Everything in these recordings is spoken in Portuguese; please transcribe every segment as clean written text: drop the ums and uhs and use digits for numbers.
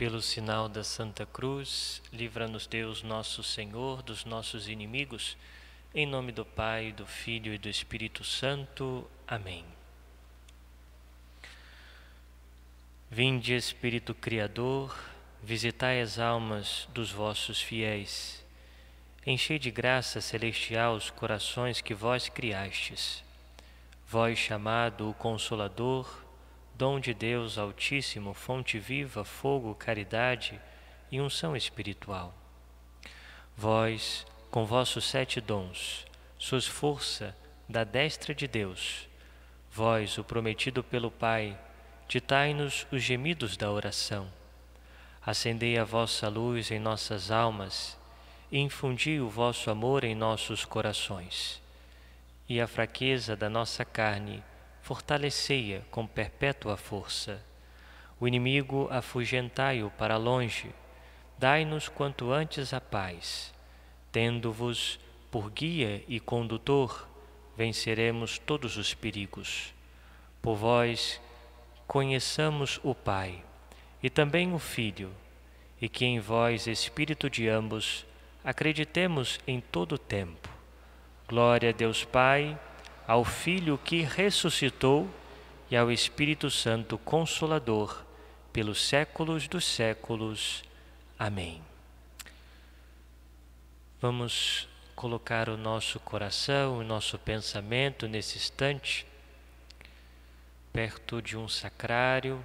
Pelo sinal da Santa Cruz, livra-nos Deus nosso Senhor dos nossos inimigos, em nome do Pai, do Filho e do Espírito Santo. Amém. Vinde, Espírito Criador, visitai as almas dos vossos fiéis. Enchei de graça celestial os corações que vós criastes. Vós chamado o Consolador, dom de Deus Altíssimo, fonte viva, fogo, caridade e unção espiritual. Vós, com vossos 7 dons, sois força da destra de Deus. Vós, o prometido pelo Pai, ditai-nos os gemidos da oração. Acendei a vossa luz em nossas almas e infundi o vosso amor em nossos corações. E a fraqueza da nossa carne fortalecei-a com perpétua força. O inimigo afugentai-o para longe, dai-nos quanto antes a paz. Tendo-vos por guia e condutor, venceremos todos os perigos. Por vós conheçamos o Pai, e também o Filho, e que em vós, Espírito de ambos, acreditemos em todo o tempo. Glória a Deus Pai, ao Filho que ressuscitou e ao Espírito Santo Consolador, pelos séculos dos séculos. Amém. Vamos colocar o nosso coração, o nosso pensamento nesse instante, perto de um sacrário,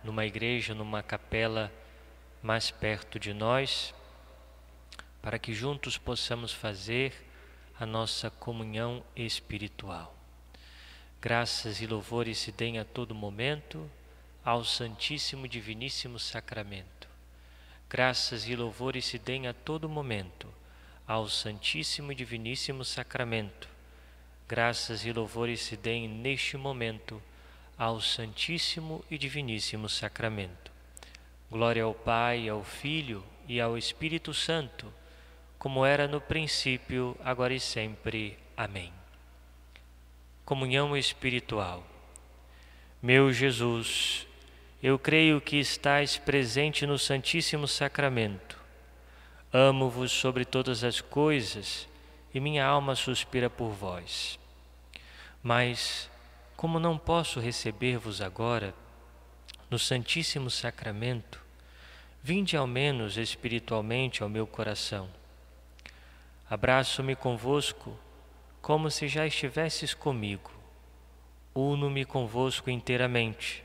numa igreja, numa capela mais perto de nós, para que juntos possamos fazer a nossa comunhão espiritual. Graças e louvores se deem a todo momento ao Santíssimo e Diviníssimo Sacramento. Graças e louvores se deem a todo momento ao Santíssimo e Diviníssimo Sacramento. Graças e louvores se deem neste momento ao Santíssimo e Diviníssimo Sacramento. Glória ao Pai, ao Filho e ao Espírito Santo, como era no princípio, agora e sempre. Amém. Comunhão espiritual. Meu Jesus, eu creio que estais presente no Santíssimo Sacramento. Amo-vos sobre todas as coisas e minha alma suspira por vós. Mas, como não posso receber-vos agora no Santíssimo Sacramento, vinde ao menos espiritualmente ao meu coração. Abraço-me convosco, como se já estivesses comigo. Uno-me convosco inteiramente.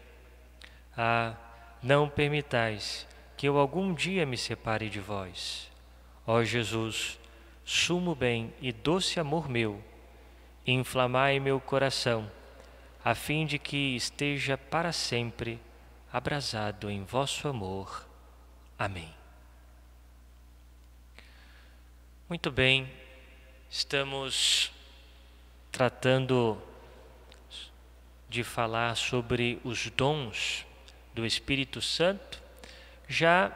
Ah, não permitais que eu algum dia me separe de vós. Ó Jesus, sumo bem e doce amor meu, inflamai meu coração, a fim de que esteja para sempre abrasado em vosso amor. Amém. Muito bem, estamos tratando de falar sobre os dons do Espírito Santo. Já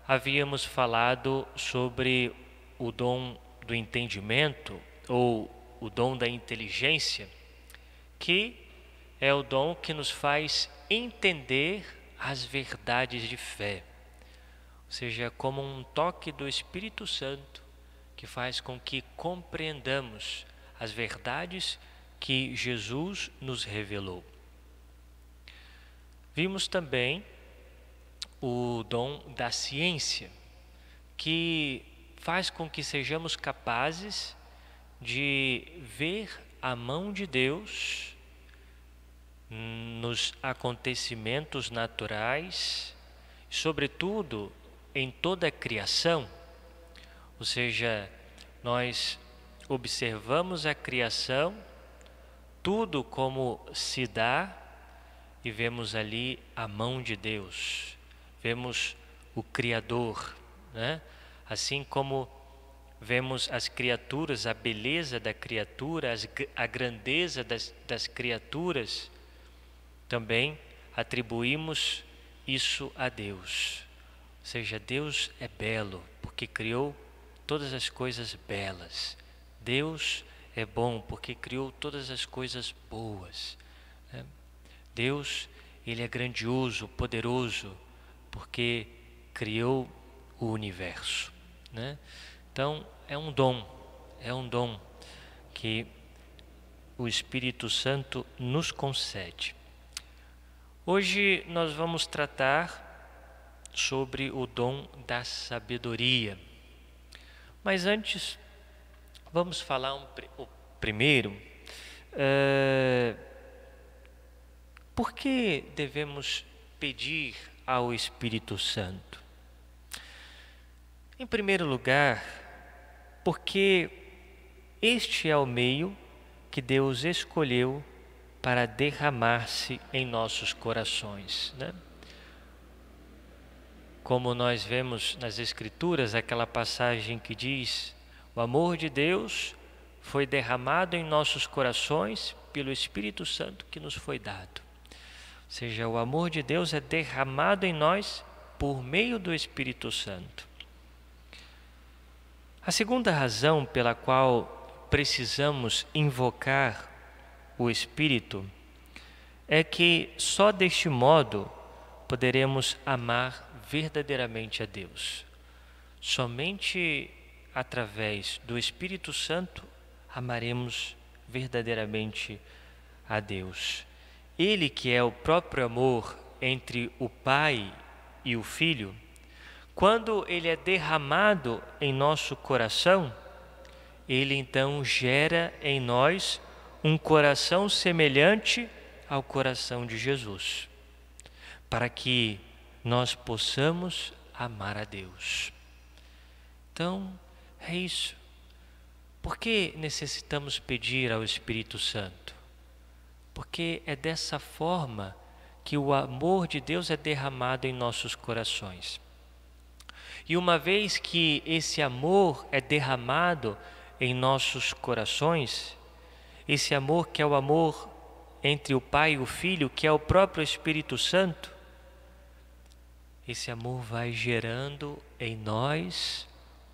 havíamos falado sobre o dom do entendimento ou o dom da inteligência, que é o dom que nos faz entender as verdades de fé, ou seja, como um toque do Espírito Santo que faz com que compreendamos as verdades que Jesus nos revelou. Vimos também o dom da ciência, que faz com que sejamos capazes de ver a mão de Deus nos acontecimentos naturais, sobretudo em toda a criação. Ou seja, nós observamos a criação, tudo como se dá, e vemos ali a mão de Deus, vemos o Criador, né? Assim como vemos as criaturas, a beleza da criatura, a grandeza das criaturas, também atribuímos isso a Deus. Ou seja, Deus é belo, porque criou todas as coisas belas. Deus é bom, porque criou todas as coisas boas. Deus, Ele é grandioso, poderoso, porque criou o universo, né? Então é um dom que o Espírito Santo nos concede. Hoje nós vamos tratar sobre o dom da sabedoria. Mas antes, vamos falar o primeiro. Por que devemos pedir ao Espírito Santo? Em primeiro lugar, porque este é o meio que Deus escolheu para derramar-se em nossos corações, né? Como nós vemos nas Escrituras, aquela passagem que diz: o amor de Deus foi derramado em nossos corações pelo Espírito Santo que nos foi dado. Ou seja, o amor de Deus é derramado em nós por meio do Espírito Santo. A segunda razão pela qual precisamos invocar o Espírito é que só deste modo poderemos amar verdadeiramente a Deus. Somente através do Espírito Santo amaremos verdadeiramente a Deus. Ele que é o próprio amor entre o Pai e o Filho, quando ele é derramado em nosso coração, ele então gera em nós um coração semelhante ao coração de Jesus, para que nós possamos amar a Deus. Então, é isso. Por que necessitamos pedir ao Espírito Santo? Porque é dessa forma que o amor de Deus é derramado em nossos corações. E uma vez que esse amor é derramado em nossos corações, esse amor que é o amor entre o Pai e o Filho, que é o próprio Espírito Santo, esse amor vai gerando em nós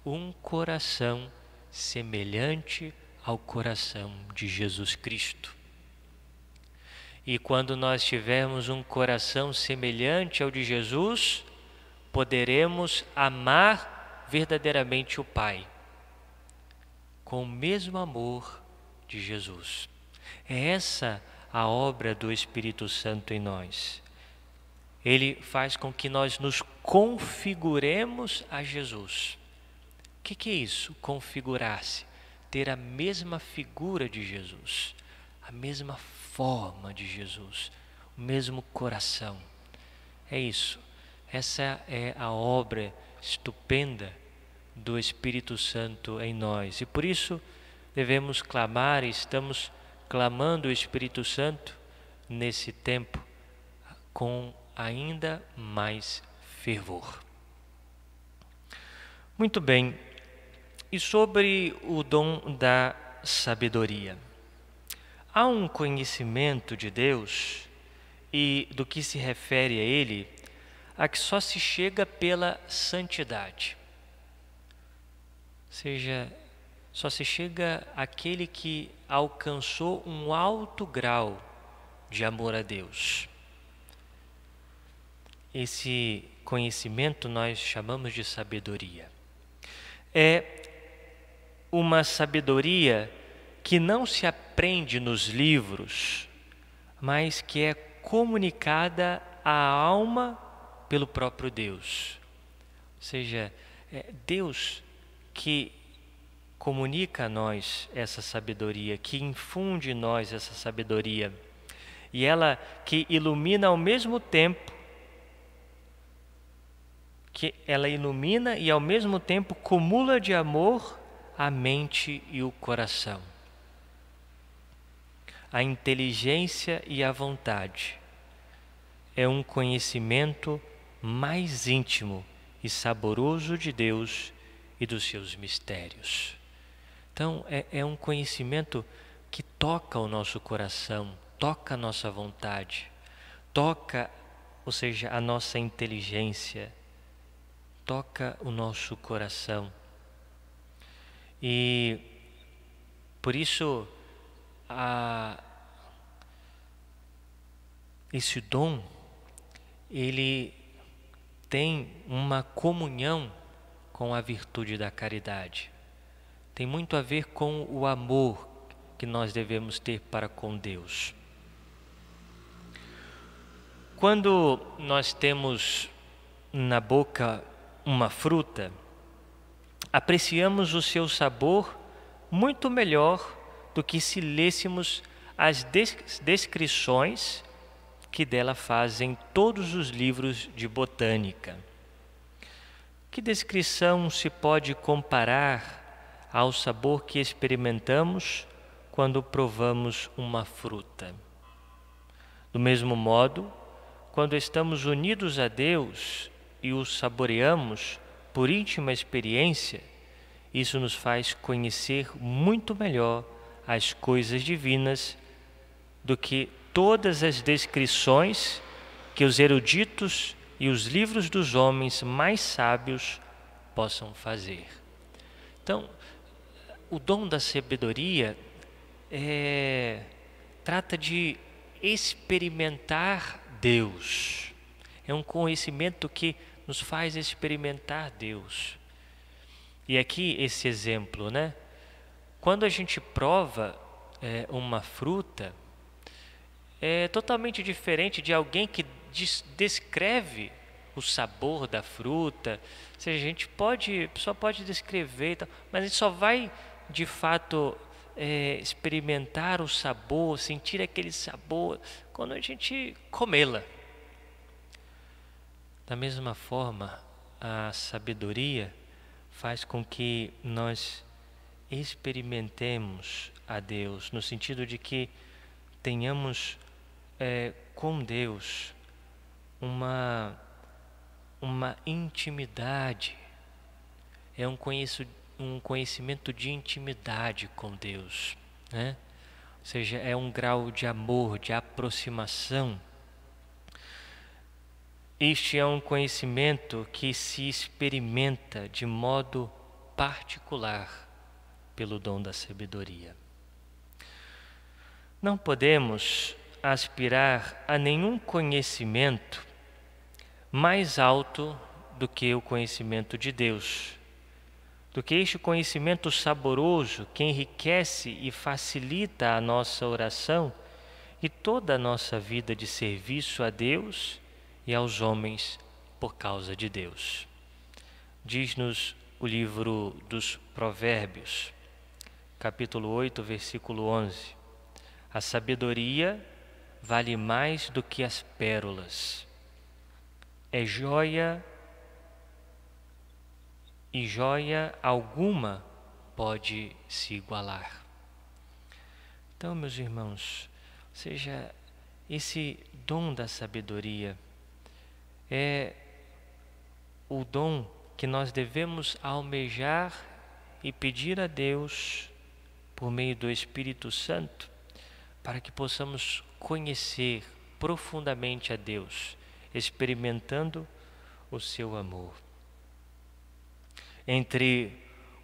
um coração semelhante ao coração de Jesus Cristo. E quando nós tivermos um coração semelhante ao de Jesus, poderemos amar verdadeiramente o Pai, com o mesmo amor de Jesus. É essa a obra do Espírito Santo em nós. Ele faz com que nós nos configuremos a Jesus. O que é isso? Configurar-se. Ter a mesma figura de Jesus, a mesma forma de Jesus, o mesmo coração. É isso. Essa é a obra estupenda do Espírito Santo em nós. E por isso devemos clamar, e estamos clamando o Espírito Santo nesse tempo com ainda mais fervor. Muito bem. E sobre o dom da sabedoria? Há um conhecimento de Deus e do que se refere a Ele, a que só se chega pela santidade. Ou seja, só se chega àquele que alcançou um alto grau de amor a Deus. Esse conhecimento nós chamamos de sabedoria. É uma sabedoria que não se aprende nos livros, mas que é comunicada à alma pelo próprio Deus. Ou seja, é Deus que comunica a nós essa sabedoria, que infunde em nós essa sabedoria, e ela que ilumina ao mesmo tempo, que ela ilumina e ao mesmo tempo cumula de amor a mente e o coração, a inteligência e a vontade. É um conhecimento mais íntimo e saboroso de Deus e dos seus mistérios. Então, é um conhecimento que toca o nosso coração, toca a nossa vontade, toca, ou seja, a nossa inteligência, toca o nosso coração. E por isso esse dom ele tem uma comunhão com a virtude da caridade. Tem muito a ver com o amor que nós devemos ter para com Deus. Quando nós temos na boca uma fruta, apreciamos o seu sabor muito melhor do que se lêssemos as descrições que dela fazem todos os livros de botânica. Que descrição se pode comparar ao sabor que experimentamos quando provamos uma fruta? Do mesmo modo, quando estamos unidos a Deus e o saboreamos por íntima experiência, isso nos faz conhecer muito melhor as coisas divinas do que todas as descrições que os eruditos e os livros dos homens mais sábios possam fazer. Então, o dom da sabedoria trata de experimentar Deus. É um conhecimento que nos faz experimentar Deus. E aqui esse exemplo, né? Quando a gente prova uma fruta, é totalmente diferente de alguém que descreve o sabor da fruta. Ou seja, a pessoa pode descrever, mas a gente só vai de fato experimentar o sabor, sentir aquele sabor quando a gente comê-la. Da mesma forma, a sabedoria faz com que nós experimentemos a Deus, no sentido de que tenhamos com Deus uma intimidade, um conhecimento de intimidade com Deus, né? Ou seja, é um grau de amor, de aproximação. Este é um conhecimento que se experimenta de modo particular pelo dom da sabedoria. Não podemos aspirar a nenhum conhecimento mais alto do que o conhecimento de Deus, do que este conhecimento saboroso que enriquece e facilita a nossa oração e toda a nossa vida de serviço a Deus e aos homens por causa de Deus. Diz-nos o livro dos Provérbios, capítulo 8, versículo 11: a sabedoria vale mais do que as pérolas, é joia e joia alguma pode se igualar. Então, meus irmãos, ou seja, esse dom da sabedoria é o dom que nós devemos almejar e pedir a Deus por meio do Espírito Santo, para que possamos conhecer profundamente a Deus, experimentando o seu amor. Entre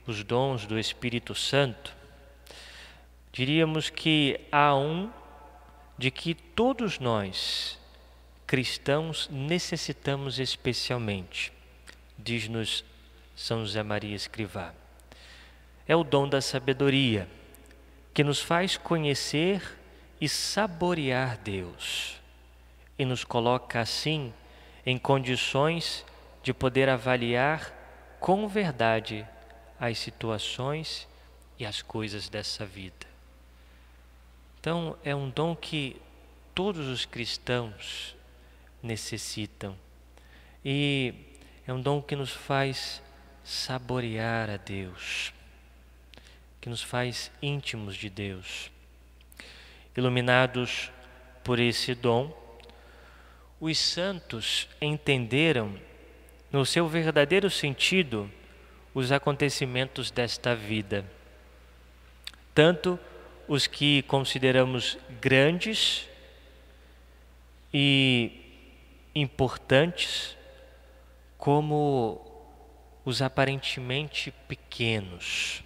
os dons do Espírito Santo, diríamos que há um de que todos nós, cristãos, necessitamos especialmente, diz-nos São José Maria Escrivá. É o dom da sabedoria, que nos faz conhecer e saborear Deus, e nos coloca assim em condições de poder avaliar com verdade as situações e as coisas dessa vida. Então, é um dom que todos os cristãos necessitam, e é um dom que nos faz saborear a Deus, que nos faz íntimos de Deus. Iluminados por esse dom, os santos entenderam, no seu verdadeiro sentido, os acontecimentos desta vida, tanto os que consideramos grandes e importantes, como os aparentemente pequenos.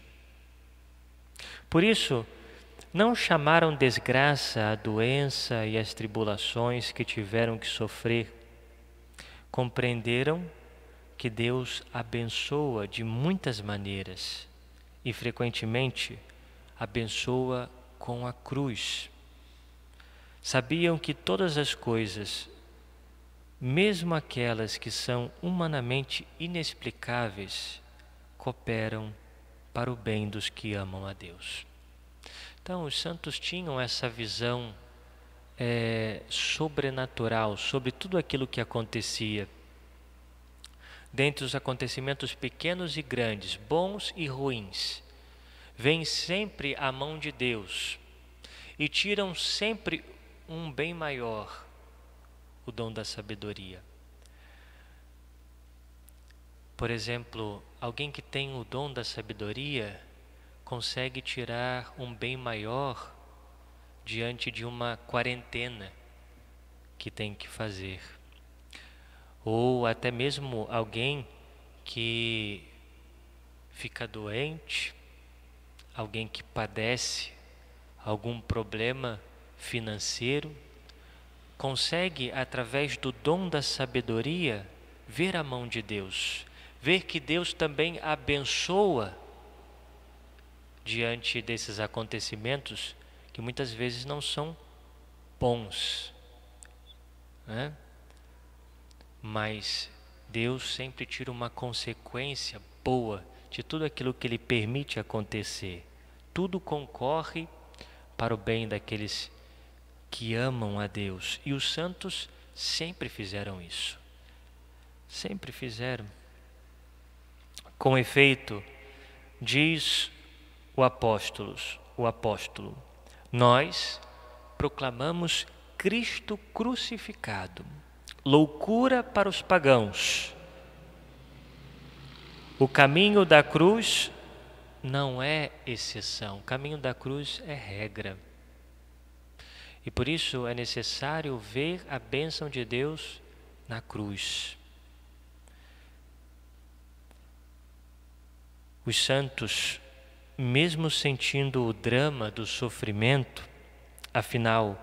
Por isso, não chamaram desgraça a doença e as tribulações que tiveram que sofrer, compreenderam que Deus abençoa de muitas maneiras e frequentemente abençoa com a cruz. Sabiam que todas as coisas, mesmo aquelas que são humanamente inexplicáveis, cooperam para o bem dos que amam a Deus. Então, os santos tinham essa visão sobrenatural sobre tudo aquilo que acontecia. Dentre os acontecimentos pequenos e grandes, bons e ruins, vem sempre a mão de Deus e tiram sempre um bem maior, o dom da sabedoria. Por exemplo, alguém que tem o dom da sabedoria consegue tirar um bem maior diante de uma quarentena que tem que fazer. Ou até mesmo alguém que fica doente, alguém que padece algum problema financeiro, consegue, através do dom da sabedoria, ver a mão de Deus, ver que Deus também abençoa diante desses acontecimentos que muitas vezes não são bons, né? Mas Deus sempre tira uma consequência boa de tudo aquilo que Ele permite acontecer. Tudo concorre para o bem daqueles que amam a Deus. E os santos sempre fizeram isso. Sempre fizeram. Com efeito, diz o apóstolo, nós proclamamos Cristo crucificado, loucura para os pagãos. O caminho da cruz não é exceção, o caminho da cruz é regra. E por isso é necessário ver a bênção de Deus na cruz. Os santos, mesmo sentindo o drama do sofrimento, afinal,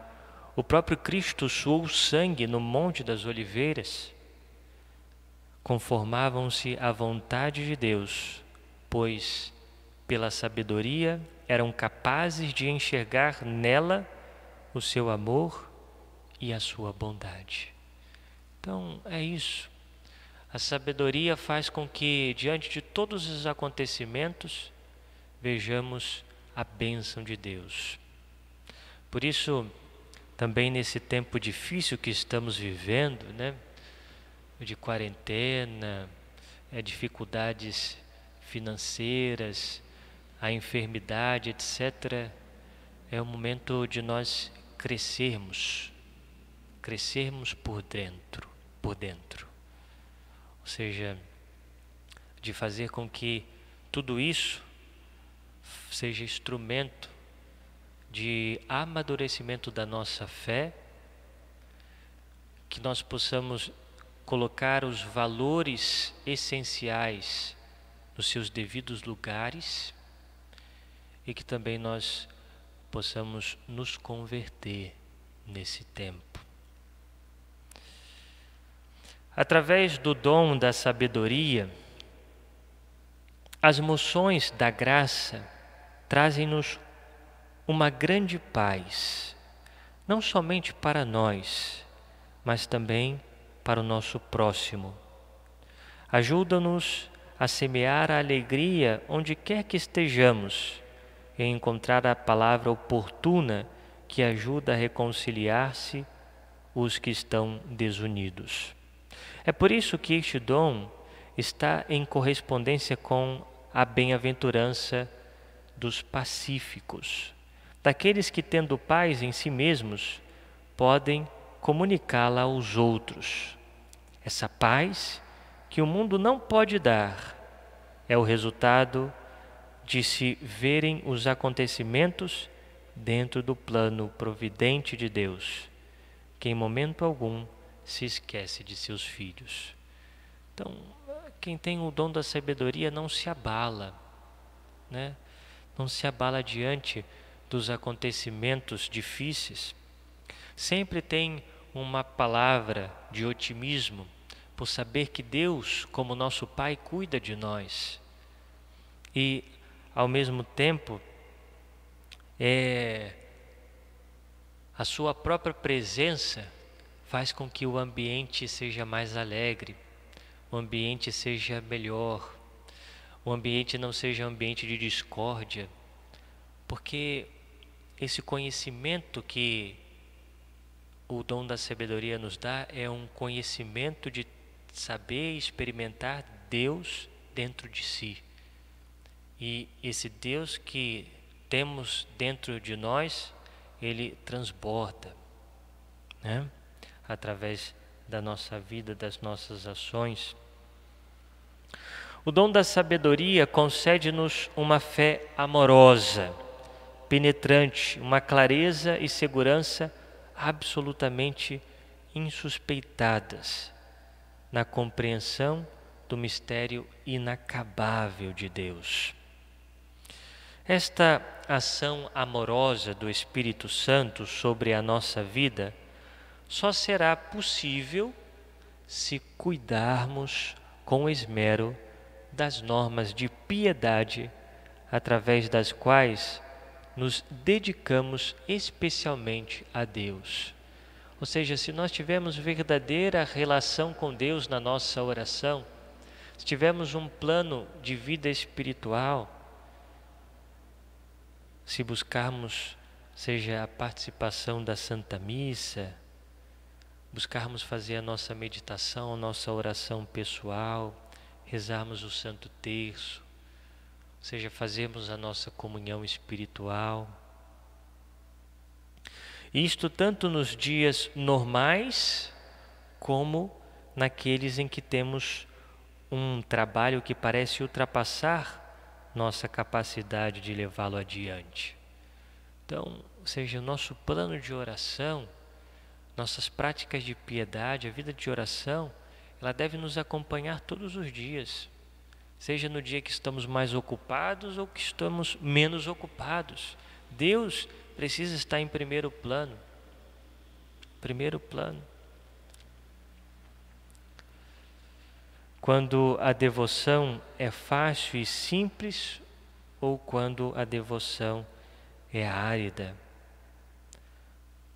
o próprio Cristo suou sangue no Monte das Oliveiras, conformavam-se à vontade de Deus, pois, pela sabedoria, eram capazes de enxergar nela o seu amor e a sua bondade. Então, é isso. A sabedoria faz com que, diante de todos os acontecimentos, vejamos a bênção de Deus. Por isso, também nesse tempo difícil que estamos vivendo, né, de quarentena, dificuldades financeiras, a enfermidade, etc., é o momento de nós crescermos por dentro. Ou seja, de fazer com que tudo isso seja instrumento de amadurecimento da nossa fé, que nós possamos colocar os valores essenciais nos seus devidos lugares e que também nós possamos nos converter nesse tempo. Através do dom da sabedoria, as moções da graça trazem-nos uma grande paz, não somente para nós, mas também para o nosso próximo. Ajuda-nos a semear a alegria onde quer que estejamos e encontrar a palavra oportuna que ajuda a reconciliar-se os que estão desunidos. É por isso que este dom está em correspondência com a bem-aventurança dos pacíficos, daqueles que, tendo paz em si mesmos, podem comunicá-la aos outros. Essa paz que o mundo não pode dar é o resultado de se verem os acontecimentos dentro do plano providente de Deus, que em momento algum se esquece de seus filhos. Então, quem tem o dom da sabedoria não se abala, né? Não se abala diante dos acontecimentos difíceis. Sempre tem uma palavra de otimismo por saber que Deus, como nosso Pai, cuida de nós. E, ao mesmo tempo, a sua própria presença faz com que o ambiente seja mais alegre, o ambiente seja melhor, o ambiente não seja um ambiente de discórdia, porque esse conhecimento que o dom da sabedoria nos dá é um conhecimento de saber experimentar Deus dentro de si. E esse Deus que temos dentro de nós, ele transborda, né? Através da nossa vida, das nossas ações. O dom da sabedoria concede-nos uma fé amorosa, penetrante, uma clareza e segurança absolutamente insuspeitadas na compreensão do mistério inacabável de Deus. Esta ação amorosa do Espírito Santo sobre a nossa vida só será possível se cuidarmos com esmero das normas de piedade através das quais nos dedicamos especialmente a Deus. Ou seja, se nós tivermos verdadeira relação com Deus na nossa oração, se tivermos um plano de vida espiritual, se buscarmos, seja a participação da Santa Missa, buscarmos fazer a nossa meditação, a nossa oração pessoal, rezarmos o Santo Terço, ou seja, fazermos a nossa comunhão espiritual. Isto tanto nos dias normais, como naqueles em que temos um trabalho que parece ultrapassar nossa capacidade de levá-lo adiante. Então, seja o nosso plano de oração, nossas práticas de piedade, a vida de oração, ela deve nos acompanhar todos os dias, seja no dia que estamos mais ocupados ou que estamos menos ocupados. Deus precisa estar em primeiro plano. Primeiro plano. Quando a devoção é fácil e simples ou quando a devoção é árida.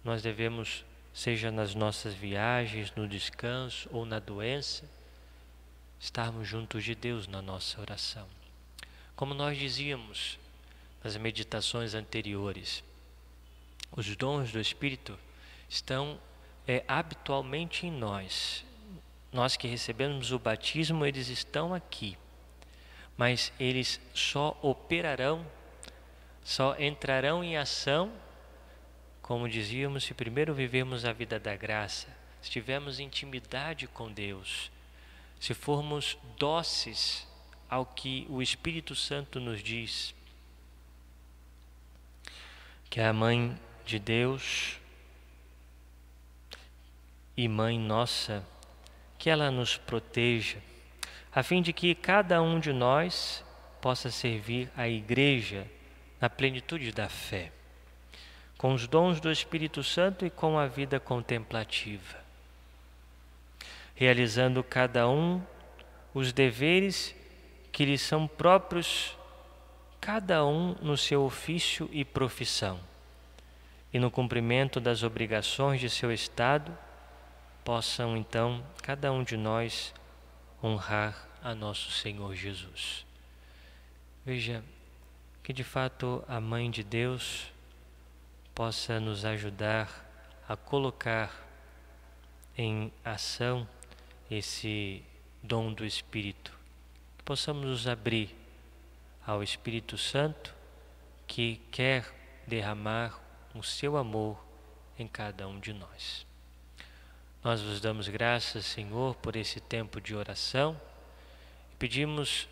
Nós devemos, seja nas nossas viagens, no descanso ou na doença, estarmos juntos de Deus na nossa oração. Como nós dizíamos nas meditações anteriores, os dons do Espírito estão habitualmente em nós. Nós que recebemos o batismo, eles estão aqui, mas eles só operarão, só entrarão em ação, como dizíamos, se primeiro vivermos a vida da graça, se tivermos intimidade com Deus, se formos dóceis ao que o Espírito Santo nos diz. Que a Mãe de Deus e Mãe nossa, que ela nos proteja, a fim de que cada um de nós possa servir a Igreja na plenitude da fé, com os dons do Espírito Santo e com a vida contemplativa, realizando cada um os deveres que lhe são próprios, cada um no seu ofício e profissão, e no cumprimento das obrigações de seu estado, possam então cada um de nós honrar a nosso Senhor Jesus. Veja que de fato a Mãe de Deus possa nos ajudar a colocar em ação esse dom do Espírito, que possamos nos abrir ao Espírito Santo que quer derramar o seu amor em cada um de nós. Nós vos damos graças, Senhor, por esse tempo de oração e pedimos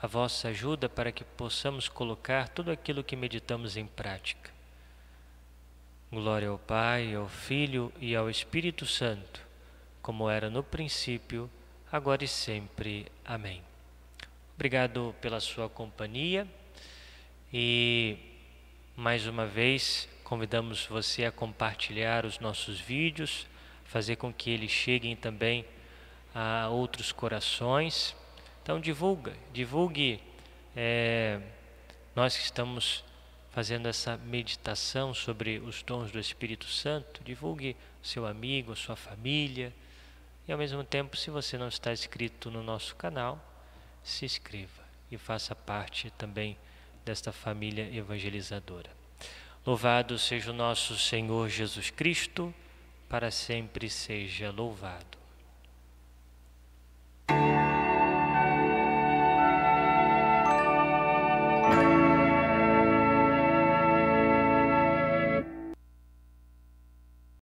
a vossa ajuda para que possamos colocar tudo aquilo que meditamos em prática. Glória ao Pai, ao Filho e ao Espírito Santo, como era no princípio, agora e sempre. Amém. Obrigado pela sua companhia e, mais uma vez, convidamos você a compartilhar os nossos vídeos, fazer com que eles cheguem também a outros corações. Então divulgue. Nós que estamos fazendo essa meditação sobre os dons do Espírito Santo, divulgue seu amigo, sua família. E ao mesmo tempo, se você não está inscrito no nosso canal, se inscreva e faça parte também desta família evangelizadora. Louvado seja o nosso Senhor Jesus Cristo, para sempre seja louvado.